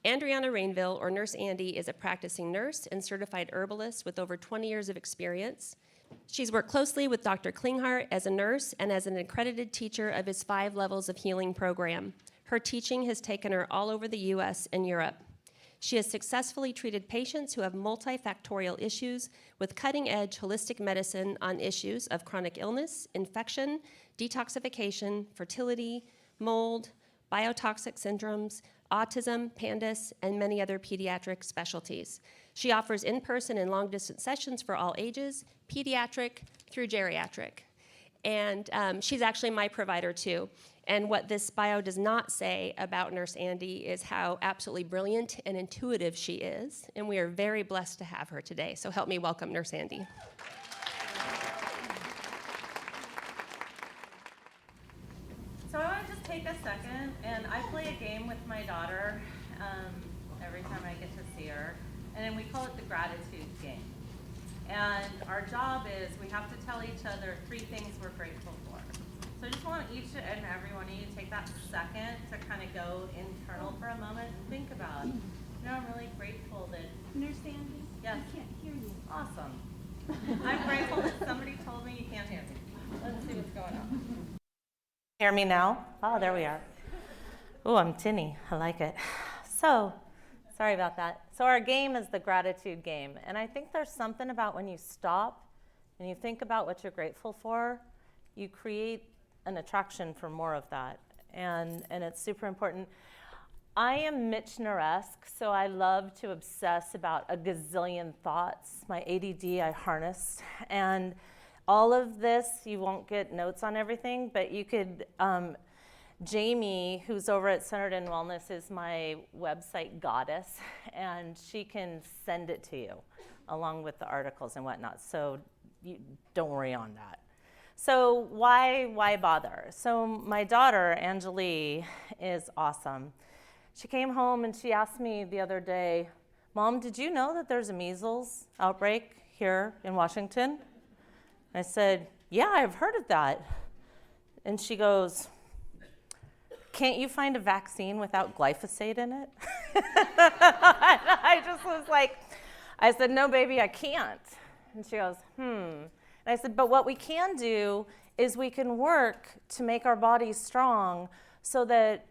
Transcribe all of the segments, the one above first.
Andreanna Rainville, or Nurse Andy, is a practicing nurse and certified herbalist with over 20 years of experience. She's worked closely with Dr. Klinghardt as a nurse and as an accredited teacher of his 5 Levels of Healing program. Her teaching has taken her all over the U.S. and Europe. She has successfully treated patients who have multifactorial issues with cutting-edge holistic medicine on issues of chronic illness, infection, detoxification, fertility, mold, biotoxic syndromes, autism, PANDAS, and many other pediatric specialties. She offers in-person and long-distance sessions for all ages, pediatric through geriatric. And she's actually my provider too. And what this bio does not say about Nurse Andy is how absolutely brilliant and intuitive she is. And we are very blessed to have her today. So help me welcome Nurse Andy. So I want to just take a second, and I play a game with my daughter every time I get to see her, and then we call it the gratitude game. And our job is we have to tell each other 3 things we're grateful for. So I just want each and every one of you to take that second to kind of go internal for a moment and think about, I'm really grateful that... Nurse Andy? Yes? I can't hear you. Awesome. I'm grateful that somebody told me you can't hear me. Let's see what's going on. Hear me now? Oh, there we are. Oh, I'm tinny. I like it. So, sorry about that. So our game is the gratitude game. And I think there's something about when you stop and you think about what you're grateful for, you create an attraction for more of that. And it's super important. I am Michener-esque, so I love to obsess about a gazillion thoughts. My ADD I harnessed. And all of this, you won't get notes on everything, but you could, Jamie, who's over at Centered in Wellness, is my website goddess, and she can send it to you along with the articles and whatnot, so you don't worry on that. So why bother? So my daughter, Angelie, is awesome. She came home and she asked me the other day, Mom, did you know that there's a measles outbreak here in Washington? I said, yeah, I've heard of that. And she goes, can't you find a vaccine without glyphosate in it? I just was like, I said, no, baby, I can't. And she goes, And I said, but what we can do is we can work to make our bodies strong so that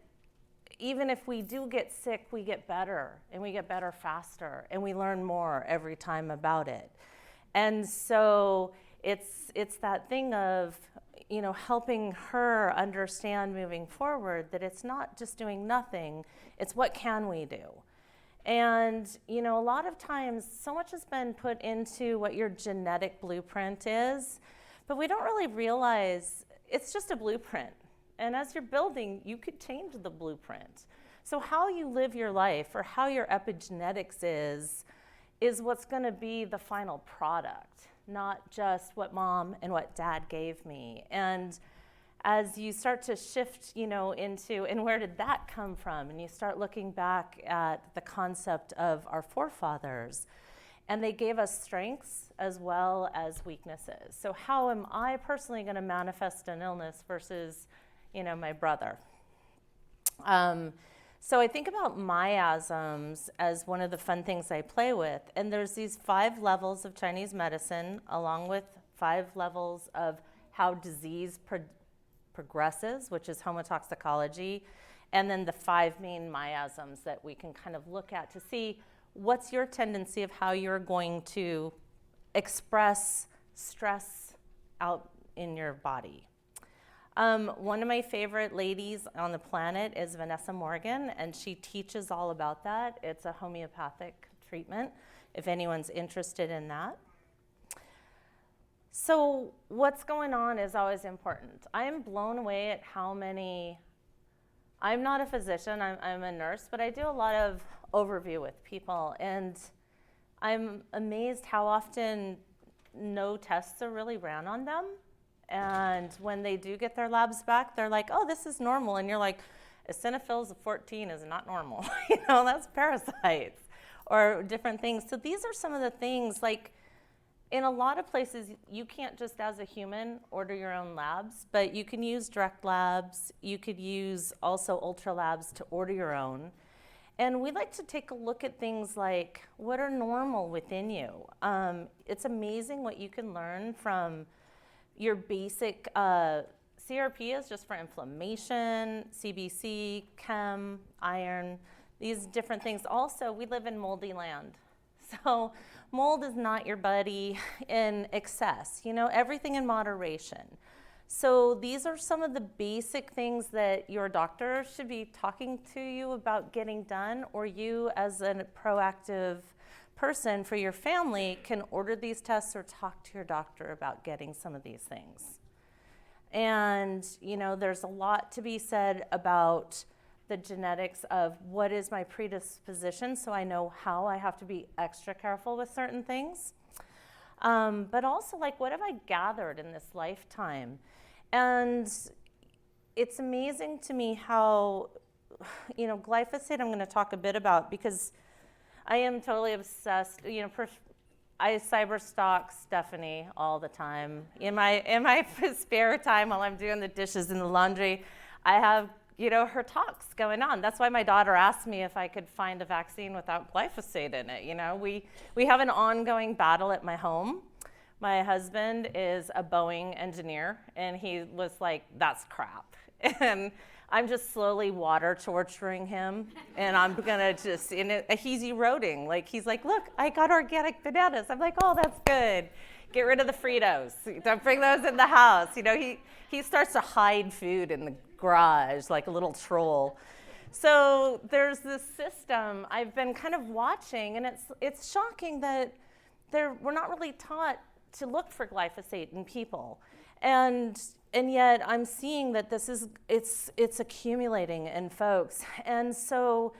even if we do get sick, we get better, and we get better faster, and we learn more every time about it. And so it's that thing of, helping her understand moving forward that it's not just doing nothing, it's what can we do. And, a lot of times so much has been put into what your genetic blueprint is, but we don't really realize it's just a blueprint. And as you're building, you could change the blueprint. So how you live your life or how your epigenetics is what's going to be the final product, not just what mom and what dad gave me. And as you start to shift, into, and where did that come from? And you start looking back at the concept of our forefathers, and they gave us strengths as well as weaknesses. So how am I personally going to manifest an illness versus, my brother? So I think about miasms as one of the fun things I play with. And there's these 5 levels of Chinese medicine, along with 5 levels of how disease progresses, which is homotoxicology, and then the 5 main miasms that we can kind of look at to see what's your tendency of how you're going to express stress out in your body. One of my favorite ladies on the planet is Vanessa Morgan, and she teaches all about that. It's a homeopathic treatment, if anyone's interested in that. So what's going on is always important. I am blown away at how many, I'm not a physician, I'm a nurse, but I do a lot of overview with people, and I'm amazed how often no tests are really ran on them. And when they do get their labs back, they're like, oh, this is normal. And you're like, eosinophils of 14 is not normal. That's parasites or different things. So these are some of the things, like in a lot of places, you can't just as a human order your own labs, but you can use direct labs. You could use also ultra labs to order your own. And we like to take a look at things like what are normal within you. It's amazing what you can learn from your basic CRP is just for inflammation, CBC, chem, iron, these different things. Also, we live in moldy land. So mold is not your buddy in excess, everything in moderation. So these are some of the basic things that your doctor should be talking to you about getting done, or you as a proactive person for your family can order these tests or talk to your doctor about getting some of these things. And, there's a lot to be said about the genetics of what is my predisposition, so I know how I have to be extra careful with certain things. But also, what have I gathered in this lifetime? And it's amazing to me how, glyphosate I'm going to talk a bit about, because I am totally obsessed. I cyberstalk Stephanie all the time. In my spare time while I'm doing the dishes and the laundry, I have, her talks going on. That's why my daughter asked me if I could find a vaccine without glyphosate in it. We have an ongoing battle at my home. My husband is a Boeing engineer, and he was like, that's crap. And I'm just slowly water torturing him, and I'm gonna he's eroding. He's like, look, I got organic bananas. I'm like, oh, that's good. Get rid of the Fritos. Don't bring those in the house. He starts to hide food in the garage like a little troll. So there's this system I've been kind of watching, and it's shocking that we're not really taught to look for glyphosate in people. And yet I'm seeing that it's accumulating in folks. And so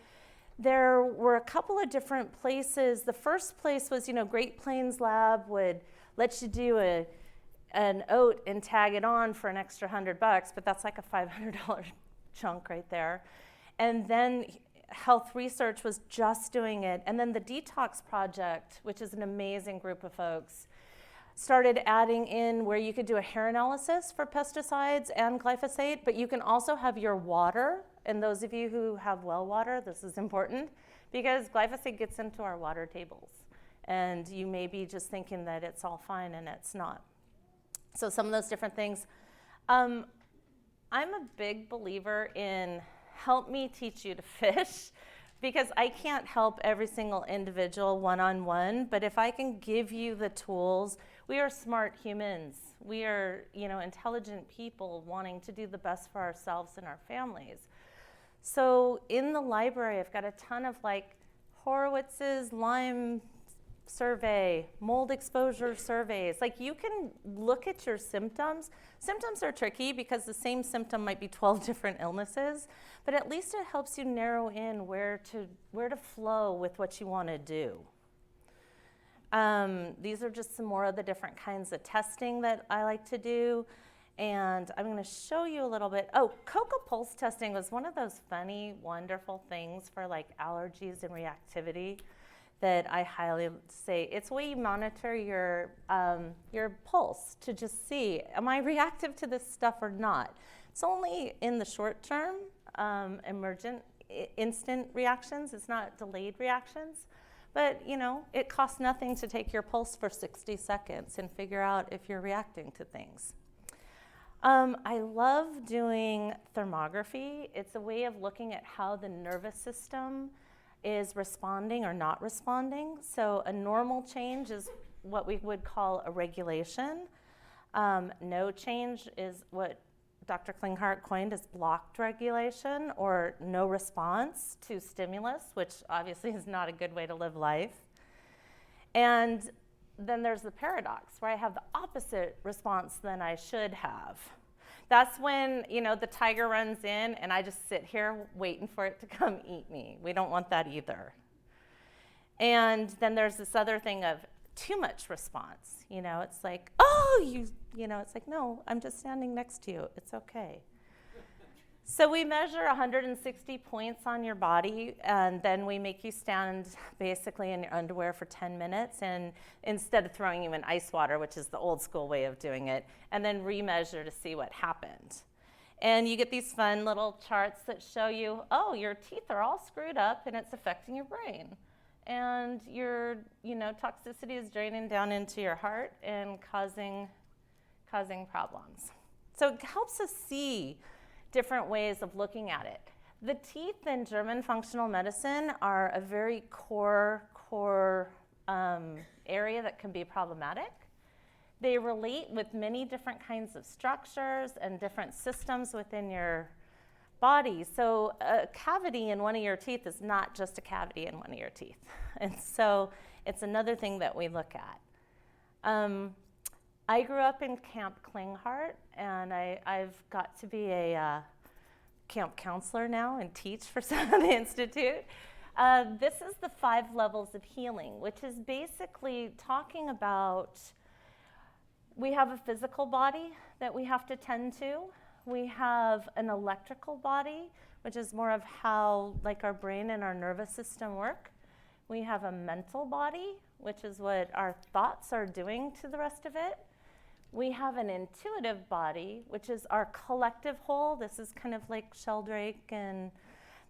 there were a couple of different places. The first place was, Great Plains Lab would let you do an oat and tag it on for an extra $100, but that's like a $500 chunk right there. And then Health Research was just doing it. And then the Detox Project, which is an amazing group of folks, started adding in where you could do a hair analysis for pesticides and glyphosate, but you can also have your water. And those of you who have well water, this is important, because glyphosate gets into our water tables. And you may be just thinking that it's all fine, and it's not. So some of those different things. I'm a big believer in help me teach you to fish, because I can't help every single individual one-on-one, but if I can give you the tools, we are smart humans. We are, intelligent people wanting to do the best for ourselves and our families. So in the library, I've got a ton of Horowitz's Lyme survey, mold exposure surveys. You can look at your symptoms. Symptoms are tricky because the same symptom might be 12 different illnesses, but at least it helps you narrow in where to flow with what you want to do. These are just some more of the different kinds of testing that I like to do. And I'm going to show you a little bit. Oh, Coca pulse testing was one of those funny, wonderful things for allergies and reactivity that I highly say. It's a way you monitor your pulse to just see, am I reactive to this stuff or not? It's only in the short term, emergent, instant reactions. It's not delayed reactions. But, it costs nothing to take your pulse for 60 seconds and figure out if you're reacting to things. I love doing thermography. It's a way of looking at how the nervous system is responding or not responding. So a normal change is what we would call a regulation. No change is what Dr. Klinghardt coined as blocked regulation, or no response to stimulus, which obviously is not a good way to live life. And then there's the paradox, where I have the opposite response than I should have. That's when, the tiger runs in and I just sit here waiting for it to come eat me. We don't want that either. And then there's this other thing of too much response. It's like, oh, it's like, no, I'm just standing next to you. It's okay. So we measure 160 points on your body, and then we make you stand basically in your underwear for 10 minutes, and instead of throwing you in ice water, which is the old school way of doing it, and then remeasure to see what happened. And you get these fun little charts that show you, oh, your teeth are all screwed up and it's affecting your brain. And your, toxicity is draining down into your heart and causing problems. So it helps us see different ways of looking at it. The teeth in German functional medicine are a very core area that can be problematic. They relate with many different kinds of structures and different systems within your body. So a cavity in one of your teeth is not just a cavity in one of your teeth. And so it's another thing that we look at. I grew up in Camp Klinghart, and I've got to be a camp counselor now and teach for some of the Institute. This is the 5 levels of healing, which is basically talking about, we have a physical body that we have to tend to. We have an electrical body, which is more of how our brain and our nervous system work. We have a mental body, which is what our thoughts are doing to the rest of it. We have an intuitive body, which is our collective whole. This is kind of like Sheldrake and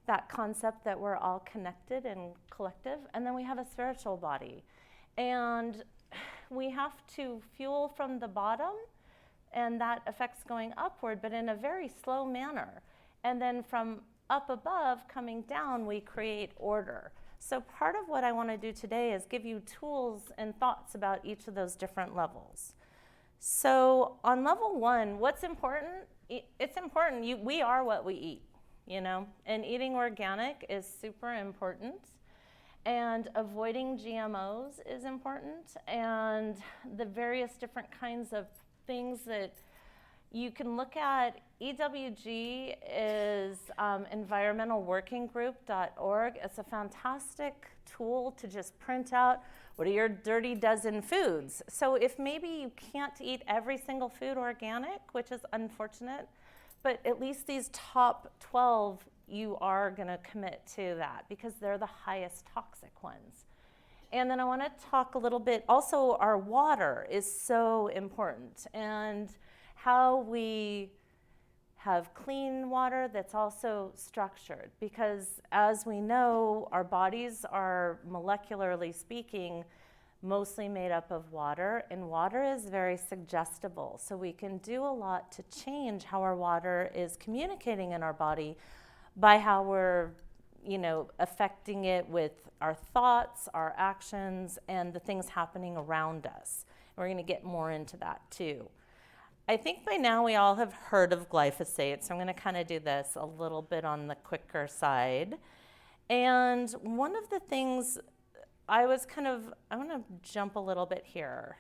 that concept that we're all connected and collective. And then we have a spiritual body. And we have to fuel from the bottom, and that affects going upward, but in a very slow manner. And then from up above coming down, we create order. So part of what I want to do today is give you tools and thoughts about each of those different levels. So on level 1, what's important? It's important. We are what we eat, and eating organic is super important. And avoiding GMOs is important, and the various different kinds of things that you can look at. EWG is environmentalworkinggroup.org. It's a fantastic tool to just print out what are your dirty dozen foods. So if maybe you can't eat every single food organic, which is unfortunate, but at least these top 12 you are going to commit to that because they're the highest toxic ones. And then I want to talk a little bit, also our water is so important, and how we have clean water that's also structured, because as we know, our bodies are, molecularly speaking, mostly made up of water, and water is very suggestible. So we can do a lot to change how our water is communicating in our body by how we're, affecting it with our thoughts, our actions, and the things happening around us. And we're going to get more into that too. I think by now we all have heard of glyphosate, so I'm going to kind of do this a little bit on the quicker side. And one of the things I want to jump a little bit here.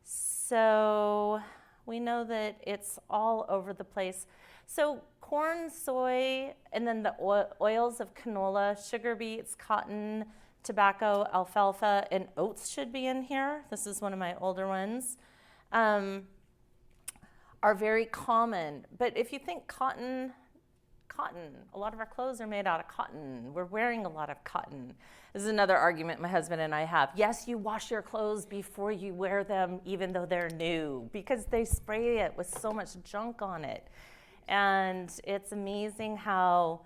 So we know that it's all over the place. So corn, soy, and then the oils of canola, sugar beets, cotton, tobacco, alfalfa, and oats should be in here. This is one of my older ones. Are very common. But if you think cotton, a lot of our clothes are made out of cotton. We're wearing a lot of cotton. This is another argument my husband and I have. Yes, you wash your clothes before you wear them, even though they're new, because they spray it with so much junk on it. And it's amazing how,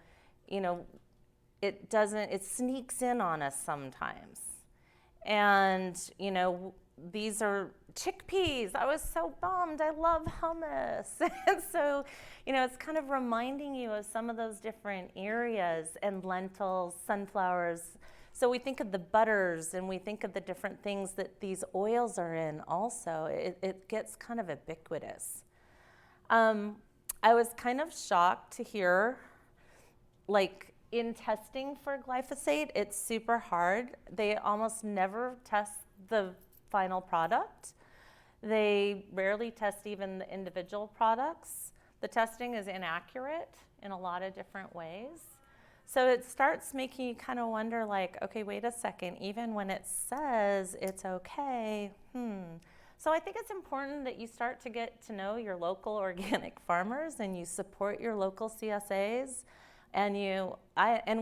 it sneaks in on us sometimes. And, these are chickpeas. I was so bummed. I love hummus. And so, it's kind of reminding you of some of those different areas, and lentils, sunflowers. So we think of the butters, and we think of the different things that these oils are in also. It gets kind of ubiquitous. I was kind of shocked to hear, in testing for glyphosate, it's super hard. They almost never test the final product. They rarely test even the individual products. The testing is inaccurate in a lot of different ways. So it starts making you kind of wonder, okay, wait a second, even when it says it's okay, So I think it's important that you start to get to know your local organic farmers, and you support your local CSAs. And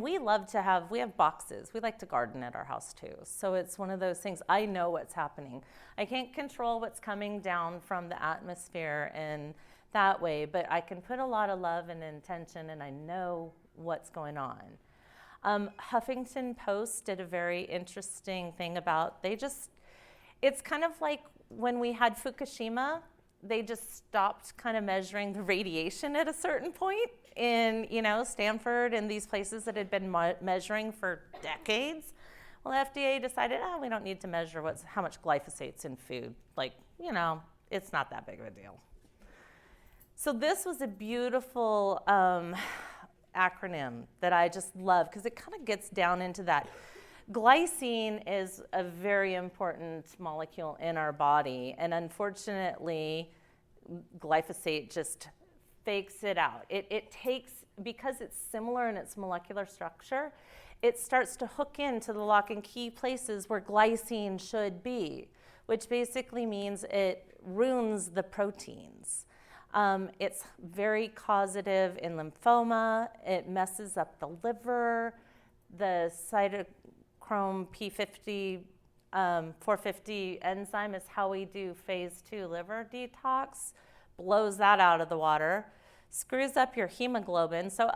we have boxes. We like to garden at our house too. So it's one of those things, I know what's happening. I can't control what's coming down from the atmosphere and that way, but I can put a lot of love and intention, and I know what's going on. Huffington Post did a very interesting thing about, it's kind of like when we had Fukushima, they just stopped kind of measuring the radiation at a certain point in, Stanford and these places that had been measuring for decades. Well, the FDA decided, we don't need to measure how much glyphosate's in food. It's not that big of a deal. So this was a beautiful acronym that I just love because it kind of gets down into that. Glycine is a very important molecule in our body, and unfortunately, glyphosate just fakes it out. It takes, because it's similar in its molecular structure, it starts to hook into the lock and key places where glycine should be, which basically means it ruins the proteins. It's very causative in lymphoma. It messes up the liver. The cytochrome P50, 450 enzyme is how we do phase 2 liver detox, blows that out of the water, screws up your hemoglobin. So,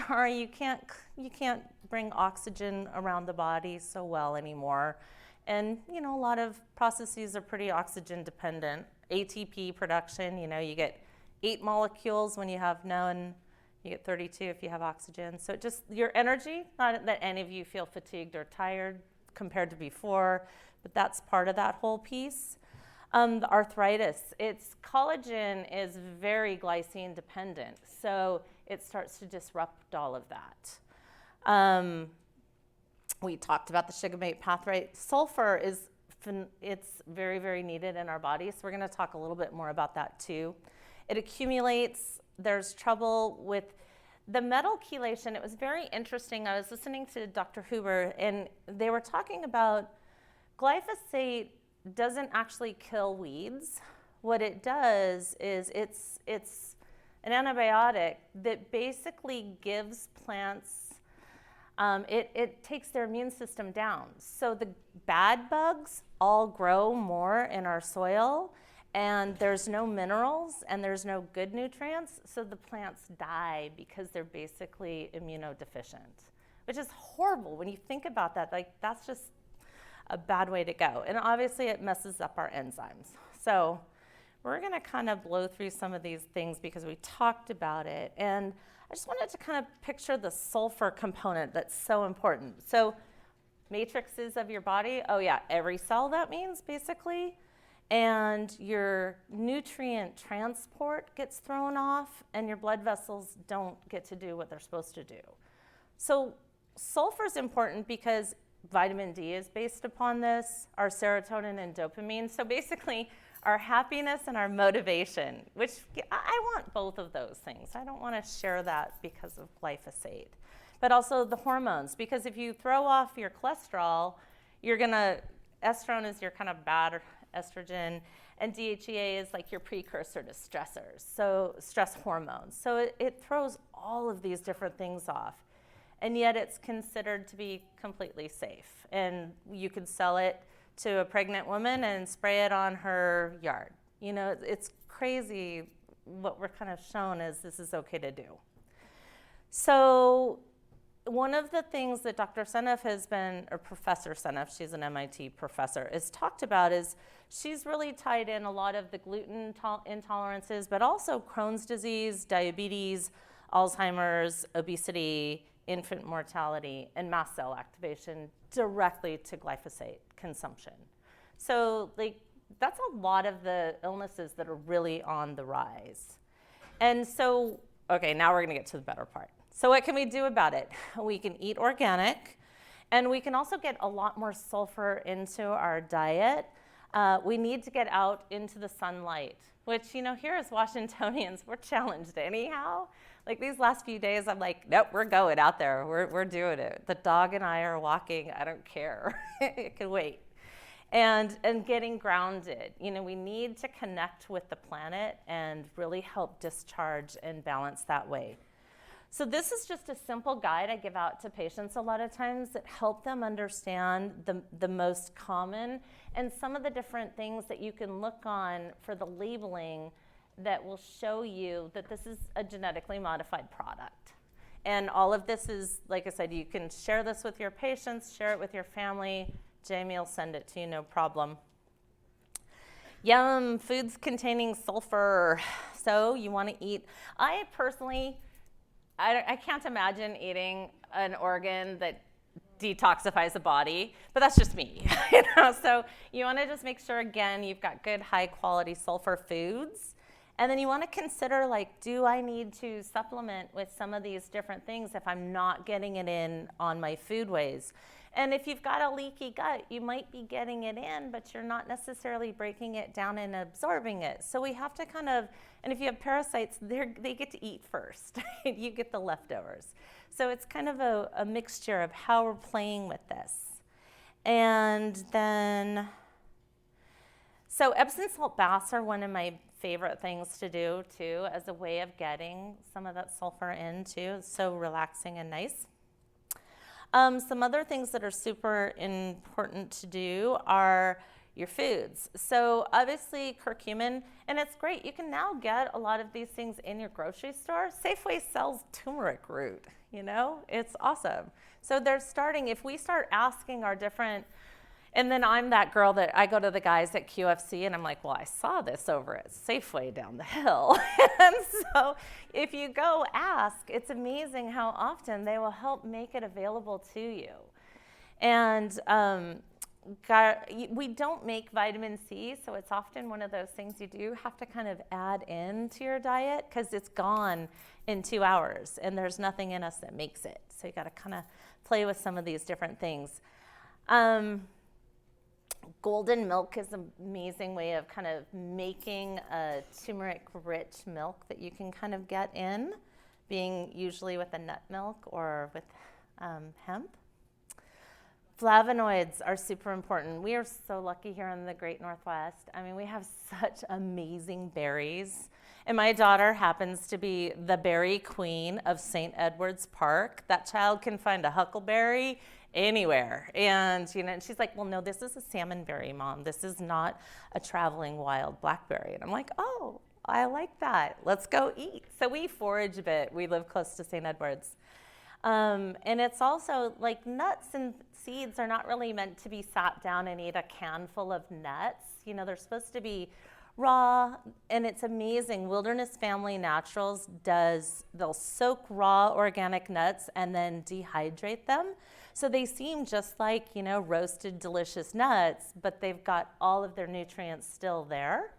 sorry, you can't bring oxygen around the body so well anymore. And, a lot of processes are pretty oxygen dependent. ATP production, you get 8 molecules when you have none. You get 32 if you have oxygen. So just your energy, not that any of you feel fatigued or tired compared to before, but that's part of that whole piece. The arthritis, collagen is very glycine dependent, so it starts to disrupt all of that. We talked about the sugamate pathway. Sulfur it's very, very needed in our body, so we're going to talk a little bit more about that too. It accumulates. There's trouble with the metal chelation. It was very interesting. I was listening to Dr. Huber, and they were talking about glyphosate doesn't actually kill weeds. What it does is it's an antibiotic that basically gives plants, it takes their immune system down. So the bad bugs all grow more in our soil, and there's no minerals and there's no good nutrients, so the plants die because they're basically immunodeficient, which is horrible when you think about that. That's just a bad way to go. And obviously it messes up our enzymes. So we're going to kind of blow through some of these things because we talked about it. And I just wanted to kind of picture the sulfur component that's so important. So matrices of your body, every cell, that means basically. And your nutrient transport gets thrown off, and your blood vessels don't get to do what they're supposed to do. So sulfur is important because vitamin D is based upon this, our serotonin and dopamine. So basically, our happiness and our motivation, which I want both of those things. I don't want to share that because of glyphosate. But also the hormones, because if you throw off your cholesterol, estrone is your kind of bad estrogen, and DHEA is like your precursor to stressors, so stress hormones. So it throws all of these different things off, and yet it's considered to be completely safe. And you could sell it to a pregnant woman and spray it on her yard. It's crazy what we're kind of shown is this is okay to do. So one of the things that Dr. Seneff or Professor Seneff, she's an MIT professor, has talked about is she's really tied in a lot of the gluten intolerances, but also Crohn's disease, diabetes, Alzheimer's, obesity, infant mortality, and mast cell activation directly to glyphosate consumption. So that's a lot of the illnesses that are really on the rise. And so, now we're gonna get to the better part. So what can we do about it? We can eat organic, and we can also get a lot more sulfur into our diet. We need to get out into the sunlight, which, here as Washingtonians, we're challenged anyhow. These last few days, I'm like, nope, we're going out there. We're doing it. The dog and I are walking. I don't care. It can wait. And getting grounded. We need to connect with the planet and really help discharge and balance that way. So this is just a simple guide I give out to patients a lot of times that help them understand the most common and some of the different things that you can look on for the labeling that will show you that this is a genetically modified product. And all of this is, like I said, you can share this with your patients, share it with your family. Jamie will send it to you, no problem. Yum, foods containing sulfur. So you want to eat, I personally, I can't imagine eating an organ that detoxifies the body, but that's just me. So you want to just make sure, again, you've got good high quality sulfur foods. And then you want to consider, like, do I need to supplement with some of these different things if I'm not getting it in on my foodways? And if you've got a leaky gut, you might be getting it in, but you're not necessarily breaking it down and absorbing it. So we have to kind of, and if you have parasites, they get to eat first. You get the leftovers. So it's kind of a mixture of how we're playing with this. And then, so Epsom salt baths are one of my favorite things to do too, as a way of getting some of that sulfur in too. It's so relaxing and nice. Some other things that are super important to do are your foods. So obviously curcumin, and it's great. You can now get a lot of these things in your grocery store. Safeway sells turmeric root, it's awesome. So they're starting, if we start asking our different, and then I'm that girl that I go to the guys at QFC and I'm like, well, I saw this over at Safeway down the hill. And so if you go ask, it's amazing how often they will help make it available to you. And we don't make vitamin C, so it's often one of those things you do have to kind of add into your diet because it's gone in 2 hours and there's nothing in us that makes it. So you got to kind of play with some of these different things. Golden milk is an amazing way of kind of making a turmeric-rich milk that you can kind of get in, being usually with a nut milk or with hemp. Flavonoids are super important. We are so lucky here in the Great Northwest. I mean, we have such amazing berries. And my daughter happens to be the berry queen of St. Edward's Park. That child can find a huckleberry anywhere. And, and she's like, well, no, this is a salmonberry, Mom. This is not a traveling wild blackberry. And I'm like, oh, I like that. Let's go eat. So we forage a bit. We live close to St. Edward's. And it's also like nuts and seeds are not really meant to be sat down and eat a can full of nuts. They're supposed to be raw, and it's amazing. Wilderness Family Naturals they'll soak raw organic nuts and then dehydrate them. So they seem just like, roasted delicious nuts, but they've got all of their nutrients still there.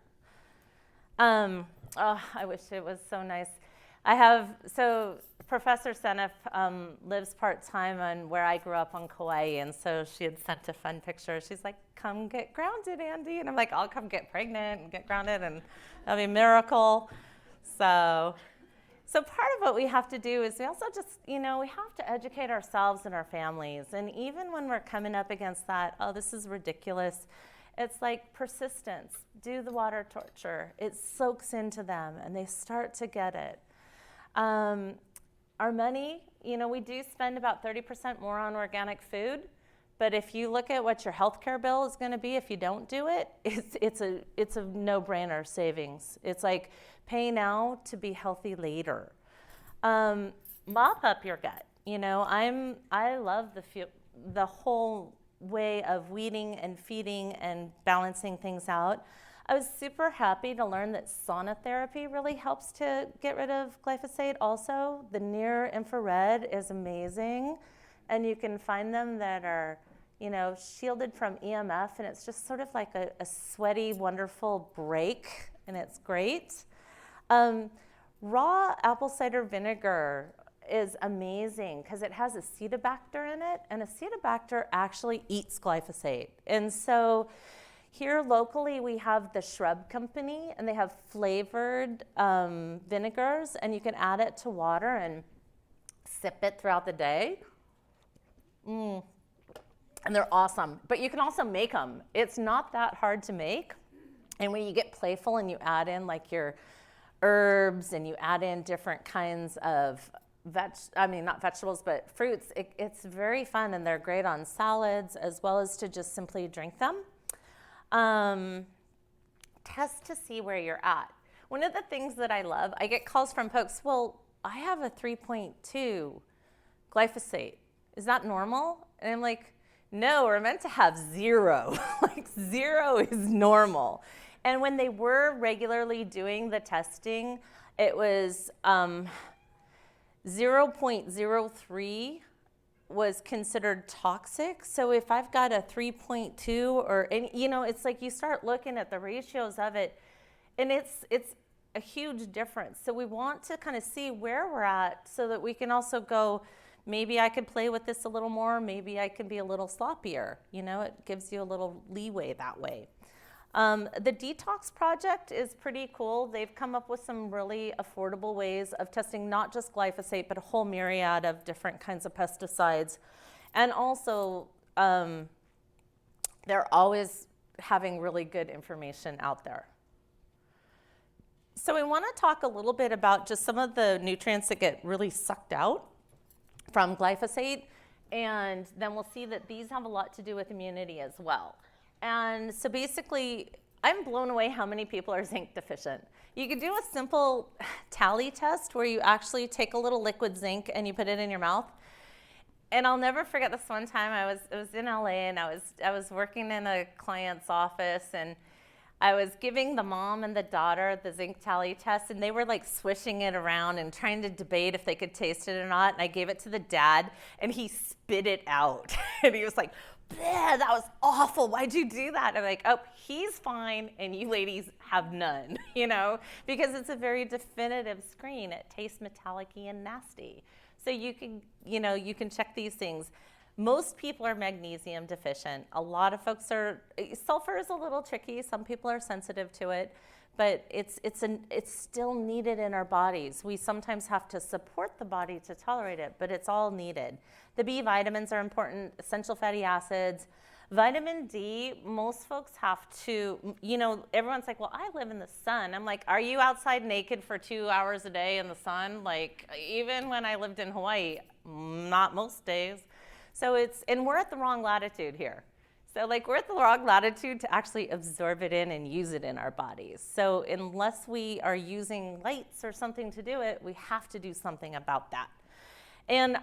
I wish it was so nice. So Professor Seneff lives part-time on where I grew up on Kauai, and so she had sent a fun picture. She's like, come get grounded, Andy. And I'm like, I'll come get pregnant and get grounded, and that'll be a miracle. So part of what we have to do is we also just, we have to educate ourselves and our families. And even when we're coming up against that, oh, this is ridiculous, it's like persistence. Do the water torture. It soaks into them, and they start to get it. Our money, we do spend about 30% more on organic food, but if you look at what your healthcare bill is going to be if you don't do it, it's a no-brainer savings. It's like pay now to be healthy later. Mop up your gut. I love the whole way of weeding and feeding and balancing things out. I was super happy to learn that sauna therapy really helps to get rid of glyphosate also. The near infrared is amazing, and you can find them that are, shielded from EMF, and it's just sort of like a sweaty, wonderful break, and it's great. Raw apple cider vinegar is amazing because it has Acetobacter in it, and Acetobacter actually eats glyphosate. And so here locally, we have the Shrub Company, and they have flavored vinegars, and you can add it to water and sip it throughout the day. And they're awesome. But you can also make them. It's not that hard to make. And when you get playful and you add in like your herbs and you add in different kinds of not vegetables, but fruits, it's very fun, and they're great on salads as well as to just simply drink them. Test to see where you're at. One of the things that I love, I get calls from folks, well, I have a 3.2 glyphosate. Is that normal? And I'm like, no, we're meant to have 0. Like 0 is normal. And when they were regularly doing the testing, it was 0.03 was considered toxic. So if I've got a 3.2 or any, it's like you start looking at the ratios of it, and it's a huge difference. So we want to kind of see where we're at so that we can also go, maybe I could play with this a little more, maybe I can be a little sloppier. It gives you a little leeway that way. The Detox Project is pretty cool. They've come up with some really affordable ways of testing not just glyphosate, but a whole myriad of different kinds of pesticides. And also, they're always having really good information out there. So we want to talk a little bit about just some of the nutrients that get really sucked out from glyphosate, and then we'll see that these have a lot to do with immunity as well. And so basically, I'm blown away how many people are zinc deficient. You could do a simple tally test where you actually take a little liquid zinc and you put it in your mouth. And I'll never forget this one time. I was in LA, and I was working in a client's office, and I was giving the mom and the daughter the zinc tally test, and they were like swishing it around and trying to debate if they could taste it or not. And I gave it to the dad, and he spit it out. And he was like, "Bleh, that was awful. Why'd you do that?" I'm like, "Oh, he's fine, and you ladies have none," because it's a very definitive screen. It tastes metallic-y and nasty. So you can check these things. Most people are magnesium deficient. A lot of folks sulfur is a little tricky. Some people are sensitive to it, but it's still needed in our bodies. We sometimes have to support the body to tolerate it, but it's all needed. The B vitamins are important, essential fatty acids. Vitamin D, most folks have to, everyone's like, well, I live in the sun. I'm like, are you outside naked for 2 hours a day in the sun? Like, even when I lived in Hawaii, not most days. So and we're at the wrong latitude here. So we're at the wrong latitude to actually absorb it in and use it in our bodies. So unless we are using lights or something to do it, we have to do something about that. And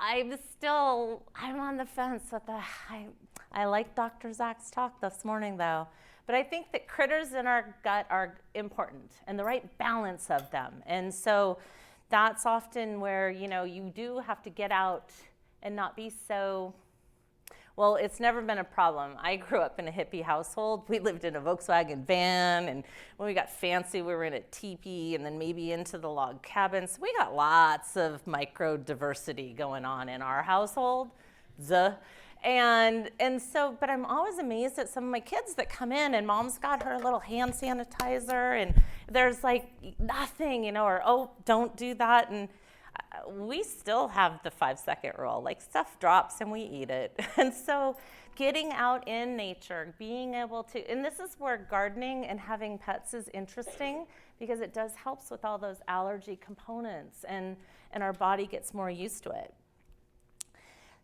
I'm on the fence with I like Dr. Zach's talk this morning though, but I think that critters in our gut are important and the right balance of them. And so that's often where, you do have to get out and not be so, well, it's never been a problem. I grew up in a hippie household. We lived in a Volkswagen van, and when we got fancy, we were in a teepee and then maybe into the log cabins. We got lots of micro diversity going on in our household. And so, but I'm always amazed at some of my kids that come in, and mom's got her little hand sanitizer, and there's like nothing, or, oh, don't do that. And we still have the 5-second rule. Like, stuff drops and we eat it. And so getting out in nature, being able to, and this is where gardening and having pets is interesting, because it does helps with all those allergy components, and our body gets more used to it.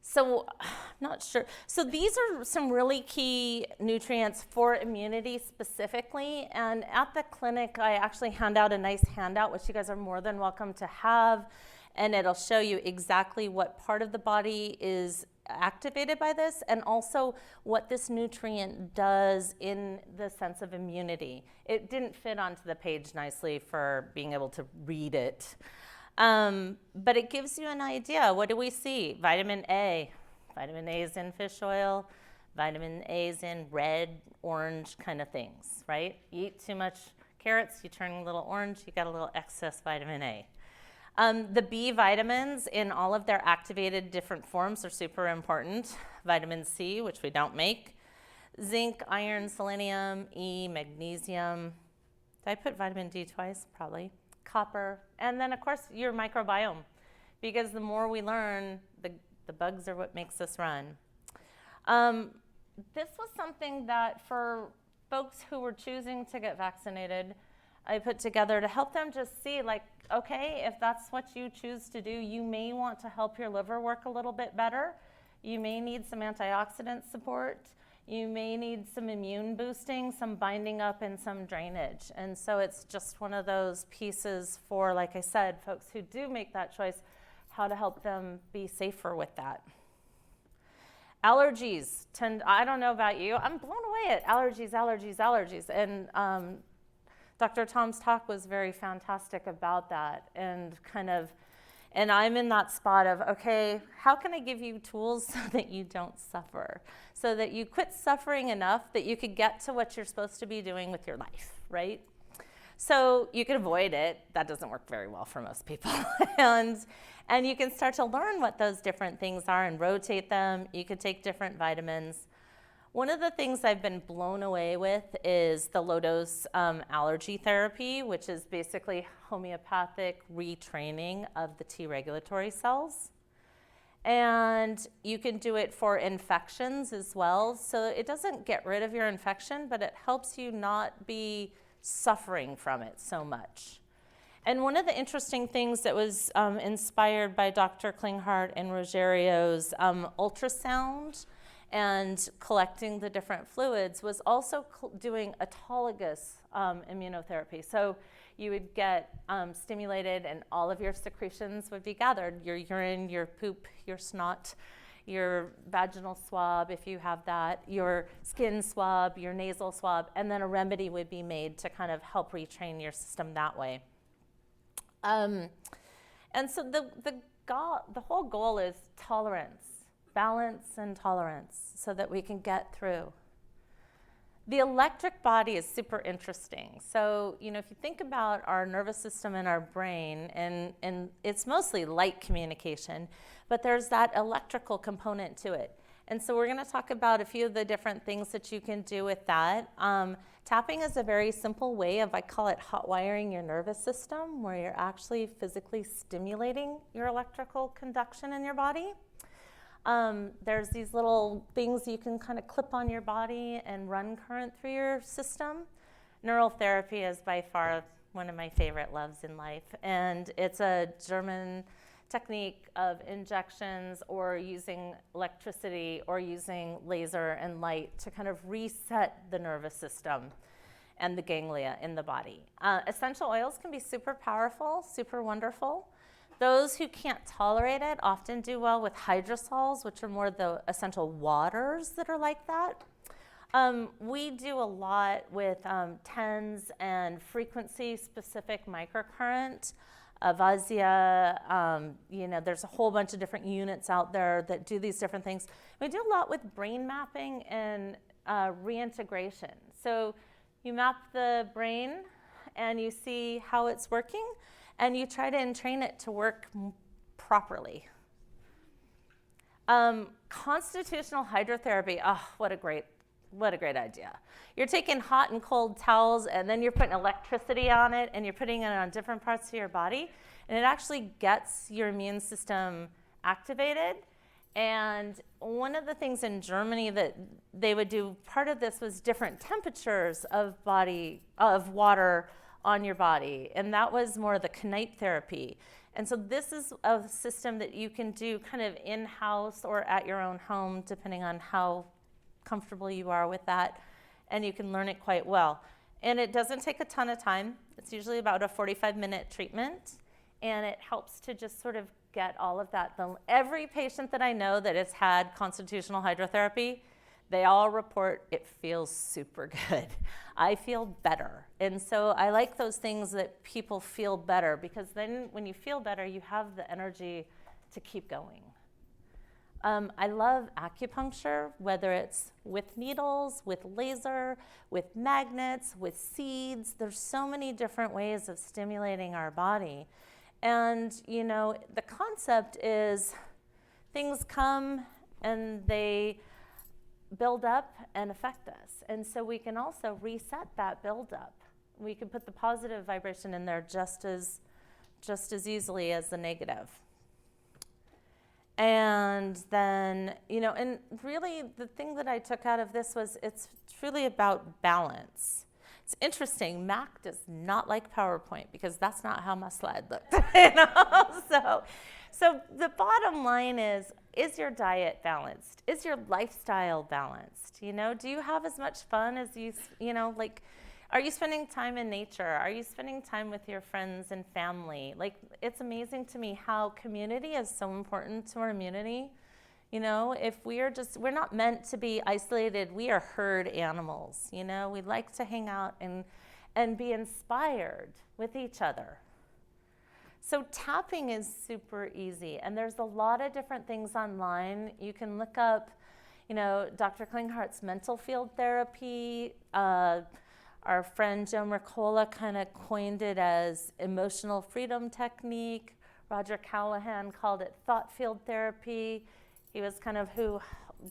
So I'm not sure. So these are some really key nutrients for immunity specifically. And at the clinic, I actually hand out a nice handout, which you guys are more than welcome to have. And it'll show you exactly what part of the body is activated by this, and also what this nutrient does in the sense of immunity. It didn't fit onto the page nicely for being able to read it. But it gives you an idea. What do we see? Vitamin A. Vitamin A is in fish oil. Vitamin A is in red, orange kind of things, right? You eat too much carrots, you turn a little orange, you got a little excess vitamin A. The B vitamins in all of their activated different forms are super important. Vitamin C, which we don't make. Zinc, iron, selenium, E, magnesium. Did I put vitamin D twice? Probably. Copper. And then, of course, your microbiome. Because the more we learn, the bugs are what makes us run. This was something that for folks who were choosing to get vaccinated, I put together to help them just see, like, okay, if that's what you choose to do, you may want to help your liver work a little bit better. You may need some antioxidant support. You may need some immune boosting, some binding up, and some drainage. And so it's just one of those pieces for, like I said, folks who do make that choice, how to help them be safer with that. Allergies I don't know about you, I'm blown away at allergies. And Dr. Tom's talk was very fantastic about that, and I'm in that spot of, okay, how can I give you tools so that you don't suffer? So that you quit suffering enough that you could get to what you're supposed to be doing with your life, right? So you can avoid it. That doesn't work very well for most people. and you can start to learn what those different things are and rotate them. You could take different vitamins. One of the things I've been blown away with is the low-dose allergy therapy, which is basically homeopathic retraining of the T regulatory cells. And you can do it for infections as well. So it doesn't get rid of your infection, but it helps you not be suffering from it so much. And one of the interesting things that was inspired by Dr. Klinghardt and Rogerio's ultrasound and collecting the different fluids was also doing autologous immunotherapy. So you would get stimulated and all of your secretions would be gathered, your urine, your poop, your snot, your vaginal swab, if you have that, your skin swab, your nasal swab, and then a remedy would be made to kind of help retrain your system that way. And so the whole goal is tolerance, balance and tolerance, so that we can get through. The electric body is super interesting. So, if you think about our nervous system and our brain, and it's mostly light communication, but there's that electrical component to it. And so we're going to talk about a few of the different things that you can do with that. Tapping is a very simple way of, I call it hot wiring your nervous system, where you're actually physically stimulating your electrical conduction in your body. There's these little things you can kind of clip on your body and run current through your system. Neural therapy is by far one of my favorite loves in life, and it's a German technique of injections or using electricity or using laser and light to kind of reset the nervous system and the ganglia in the body. Essential oils can be super powerful, super wonderful. Those who can't tolerate it often do well with hydrosols, which are more the essential waters that are like that. We do a lot with TENS and frequency-specific microcurrent, Avazia, there's a whole bunch of different units out there that do these different things. We do a lot with brain mapping and reintegration. So you map the brain and you see how it's working, and you try to entrain it to work properly. Constitutional hydrotherapy, what a great idea. You're taking hot and cold towels, and then you're putting electricity on it, and you're putting it on different parts of your body, and it actually gets your immune system activated. And one of the things in Germany that they would do, part of this was different temperatures of water on your body, and that was more the Kneipp therapy. And so this is a system that you can do kind of in-house or at your own home, depending on how comfortable you are with that, and you can learn it quite well. And it doesn't take a ton of time. It's usually about a 45-minute treatment, and it helps to just sort of get all of that. Every patient that I know that has had constitutional hydrotherapy, they all report it feels super good. I feel better. And so I like those things that people feel better, because then when you feel better, you have the energy to keep going. I love acupuncture, whether it's with needles, with laser, with magnets, with seeds. There's so many different ways of stimulating our body. And, the concept is things come and they build up and affect us. And so we can also reset that buildup. We can put the positive vibration in there just as easily as the negative. And then, and really the thing that I took out of this was it's really about balance. It's interesting, Mac does not like PowerPoint because that's not how my slide looked. So So the bottom line is your diet balanced? Is your lifestyle balanced? You know, do you have as much fun as like, are you spending time in nature? Are you spending time with your friends and family? Like, it's amazing to me how community is so important to our immunity. You know, if we're not meant to be isolated, we are herd animals. You know, we like to hang out and be inspired with each other. So tapping is super easy, and there's a lot of different things online. You can look up, you know, Dr. Klinghart's mental field therapy. Our friend Joe Mercola kind of coined it as emotional freedom technique. Roger Callahan called it thought field therapy. He was kind of who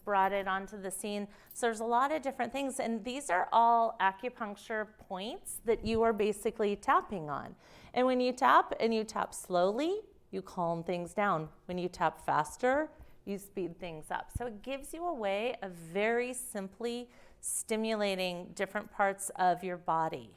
brought it onto the scene. So there's a lot of different things, and these are all acupuncture points that you are basically tapping on. And when you tap, and you tap slowly, you calm things down. When you tap faster, you speed things up. So it gives you a way of very simply stimulating different parts of your body.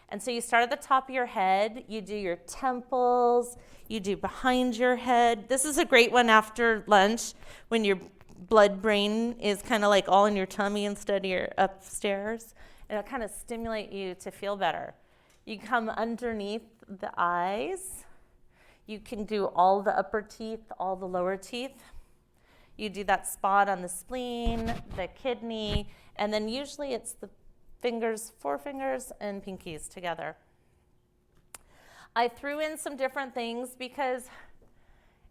And so you start at the top of your head, you do your temples, you do behind your head. This is a great one after lunch when your blood-brain is kind of like all in your tummy instead of your upstairs. And it'll kind of stimulate you to feel better. You come underneath the eyes. You can do all the upper teeth, all the lower teeth. You do that spot on the spleen, the kidney, and then usually it's the fingers, forefingers, and pinkies together. I threw in some different things because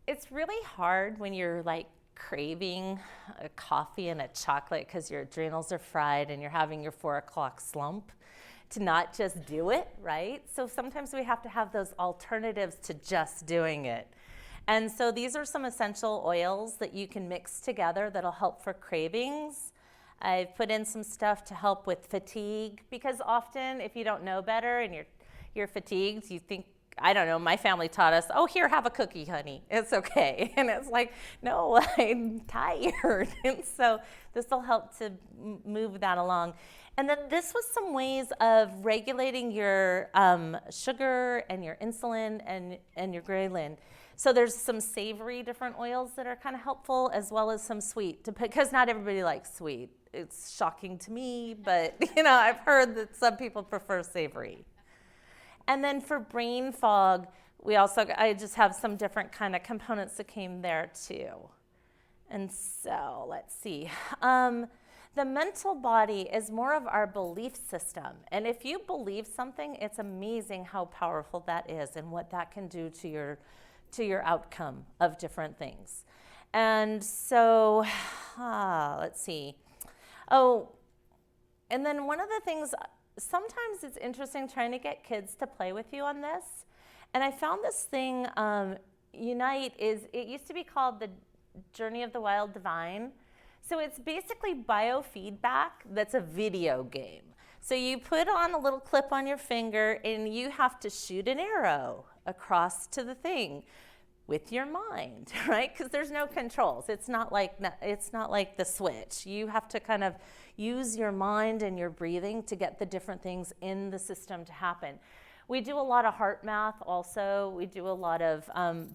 it's really hard when you're like craving a coffee and a chocolate because your adrenals are fried and you're having your 4 o'clock slump to not just do it, right? So sometimes we have to have those alternatives to just doing it. And so these are some essential oils that you can mix together that'll help for cravings. I've put in some stuff to help with fatigue, because often if you don't know better and you're fatigued, you think, I don't know, my family taught us, oh, here, have a cookie, honey. It's okay. And it's like, no, I'm tired. And so this will help to move that along. And then this was some ways of regulating your sugar and your insulin and your ghrelin. So there's some savory different oils that are kind of helpful, as well as some sweet, because not everybody likes sweet. It's shocking to me, but you know, I've heard that some people prefer savory. And then for brain fog, I just have some different kind of components that came there too. And so let's see. The mental body is more of our belief system. And if you believe something, it's amazing how powerful that is and what that can do to your outcome of different things. And so, let's see. Oh, and then one of the things, sometimes it's interesting trying to get kids to play with you on this. And I found this thing, Unite, it used to be called the Journey of the Wild Divine. So it's basically biofeedback that's a video game. So you put on a little clip on your finger and you have to shoot an arrow across to the thing with your mind, right? Because there's no controls. It's not like the switch. You have to kind of use your mind and your breathing to get the different things in the system to happen. We do a lot of heart math also. We do a lot of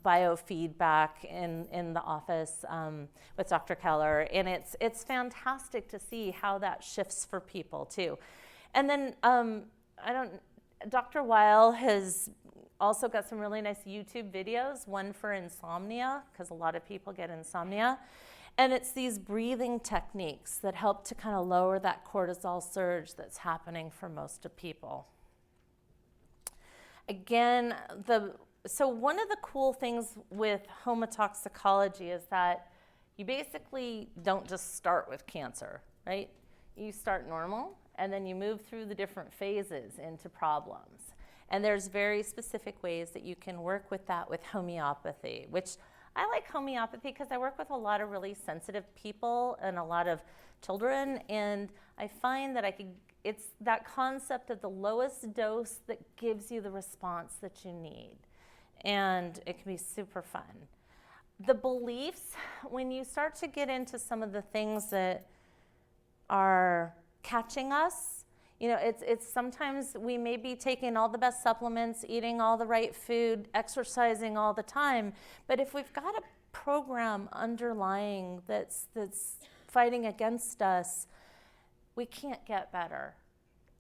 biofeedback in the office with Dr. Keller, and it's fantastic to see how that shifts for people too. And then Dr. Weil has also got some really nice YouTube videos, one for insomnia, because a lot of people get insomnia. And it's these breathing techniques that help to kind of lower that cortisol surge that's happening for most of people. Again, so one of the cool things with homotoxicology is that you basically don't just start with cancer, right? You start normal, and then you move through the different phases into problems. And there's very specific ways that you can work with that with homeopathy, which I like homeopathy because I work with a lot of really sensitive people and a lot of children, and I find that it's that concept of the lowest dose that gives you the response that you need. And it can be super fun. The beliefs, when you start to get into some of the things that are catching us, It's sometimes we may be taking all the best supplements, eating all the right food, exercising all the time, but if we've got a program underlying that's fighting against us, we can't get better.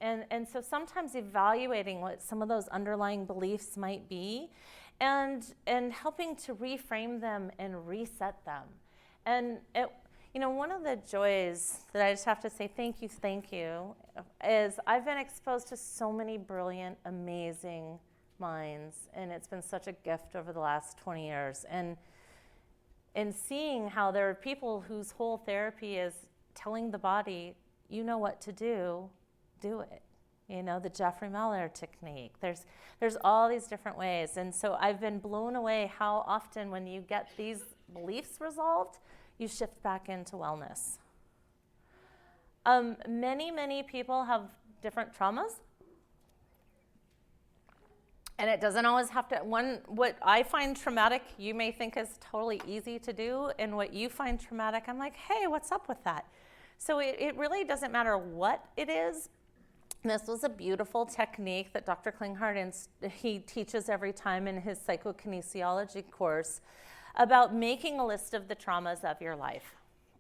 And so sometimes evaluating what some of those underlying beliefs might be and helping to reframe them and reset them. And one of the joys that I just have to say thank you, is I've been exposed to so many brilliant, amazing minds, and it's been such a gift over the last 20 years. And seeing how there are people whose whole therapy is telling the body, you know what to do it. The Jeffrey Miller technique. There's all these different ways. And so I've been blown away how often when you get these beliefs resolved, you shift back into wellness. Many people have different traumas. And it doesn't always have to, what I find traumatic, you may think is totally easy to do. And what you find traumatic, I'm like, hey, what's up with that? So it really doesn't matter what it is. This was a beautiful technique that Dr. Klinghardt, he teaches every time in his psychokinesiology course about making a list of the traumas of your life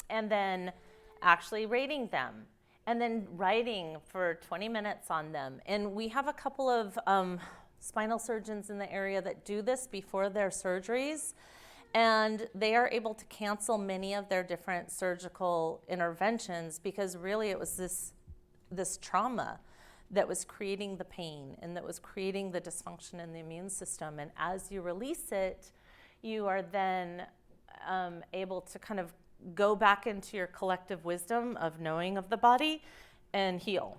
and then actually rating them and then writing for 20 minutes on them. And we have a couple of spinal surgeons in the area that do this before their surgeries, and they are able to cancel many of their different surgical interventions because really it was this trauma that was creating the pain and that was creating the dysfunction in the immune system. And as you release it, you are then able to kind of go back into your collective wisdom of knowing of the body and heal.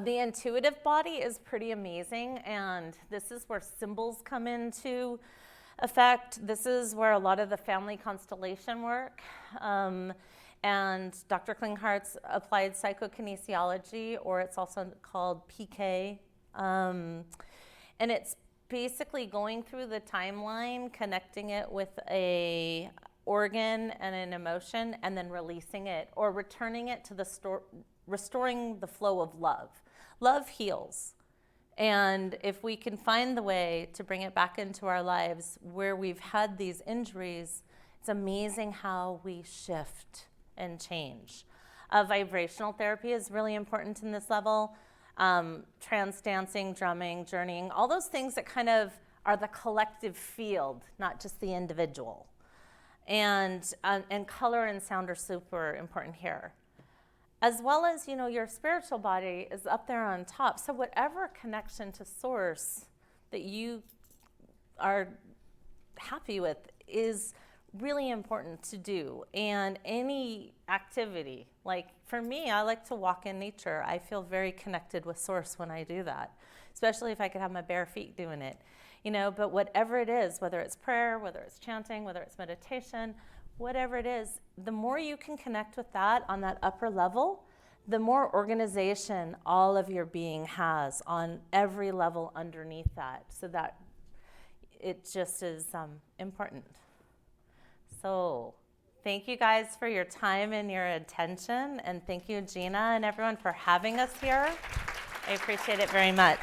The intuitive body is pretty amazing, and this is where symbols come into effect. This is where a lot of the family constellation work and Dr. Klinghardt's applied psychokinesiology, or it's also called PK. And it's basically going through the timeline, connecting it with a organ and an emotion, and then releasing it or returning it to restoring the flow of love. Love heals. And if we can find the way to bring it back into our lives where we've had these injuries, it's amazing how we shift and change. Vibrational therapy is really important in this level. Trance dancing, drumming, journeying, all those things that kind of are the collective field, not just the individual. And color and sound are super important here. As well as, your spiritual body is up there on top. So whatever connection to source that you are happy with is really important to do. And any activity, like for me, I like to walk in nature. I feel very connected with source when I do that, especially if I could have my bare feet doing it. But whatever it is, whether it's prayer, whether it's chanting, whether it's meditation, whatever it is, the more you can connect with that on that upper level, the more organization all of your being has on every level underneath that, so that it just is important. So thank you guys for your time and your attention, and thank you, Gina and everyone, for having us here. I appreciate it very much.